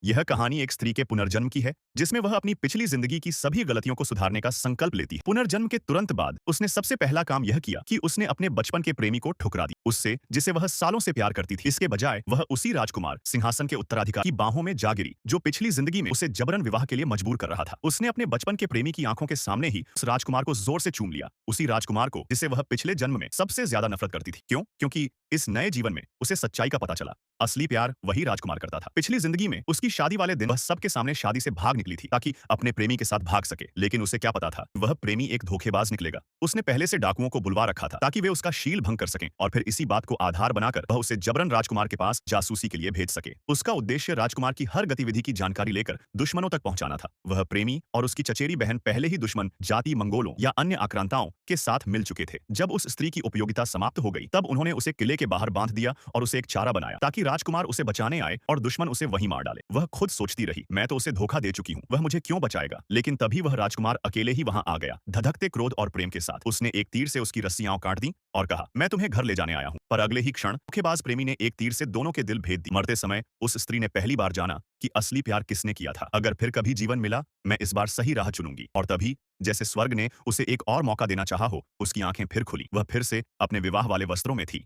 यह कहानी एक स्त्री के पुनर्जन्म की है, जिसमें वह अपनी पिछली जिंदगी की सभी गलतियों को सुधारने का संकल्प लेती है। पुनर्जन्म के तुरंत बाद उसने सबसे पहला काम यह किया कि उसने अपने बचपन के प्रेमी को ठुकरा दिया, उससे जिसे वह सालों से प्यार करती थी। इसके बजाय वह उसी राजकुमार सिंहासन के उत्तराधिकारी की बाहों में जा गिरी, जो पिछली जिंदगी में उसे जबरन विवाह के लिए मजबूर कर रहा था। उसने अपने बचपन के प्रेमी की आंखों के सामने ही उस राजकुमार को जोर से चूम लिया, उसी राजकुमार को जिसे वह पिछले जन्म में सबसे ज्यादा नफरत करती थी। क्यों? क्योंकि इस नए जीवन में उसे सच्चाई का पता चला। असली प्यार वही राजकुमार करता था। पिछली जिंदगी में उसकी शादी वाले दिन वह सबके सामने शादी से भाग निकली थी ताकि अपने प्रेमी के साथ भाग सके, लेकिन उसे क्या पता था वह प्रेमी एक धोखेबाज निकलेगा। उसने पहले से डाकुओं को बुलवा रखा था ताकि वे उसका शील भंग कर सकें और फिर इसी बात को आधार बनाकर वह उसे जबरन राजकुमार के पास जासूसी के लिए भेज सके। उसका उद्देश्य राजकुमार की हर गतिविधि की जानकारी लेकर दुश्मनों तक पहुंचाना था। वह प्रेमी और उसकी चचेरी बहन पहले ही दुश्मन जाति मंगोलों या अन्य आक्रांताओं के साथ मिल चुके थे। जब उस स्त्री की उपयोगिता समाप्त हो गई, तब उन्होंने उसे किले के बाहर बांध दिया और उसे एक चारा बनाया ताकि राजकुमार उसे बचाने आए और दुश्मन उसे वहीं मार डाले। वह खुद सोचती रही, मैं तो उसे धोखा दे चुकी हूँ, वह मुझे क्यों बचाएगा। लेकिन तभी वह राजकुमार अकेले ही वहां आ गया, धधकते क्रोध और प्रेम के साथ। उसने एक तीर से उसकी रस्सियां काट दी और कहा, मैं तुम्हें घर ले जाने आया हूँ। पर अगले ही क्षण धोखेबाज प्रेमी ने एक तीर से दोनों के दिल भेद दिए। मरते समय उस स्त्री ने पहली बार जाना कि असली प्यार किसने किया था। अगर फिर कभी जीवन मिला, मैं इस बार सही राह चुनूंगी। और तभी जैसे स्वर्ग ने उसे एक और मौका देना चाहा हो, उसकी आंखें फिर खुली। वह फिर से अपने विवाह वाले वस्त्रों में थी।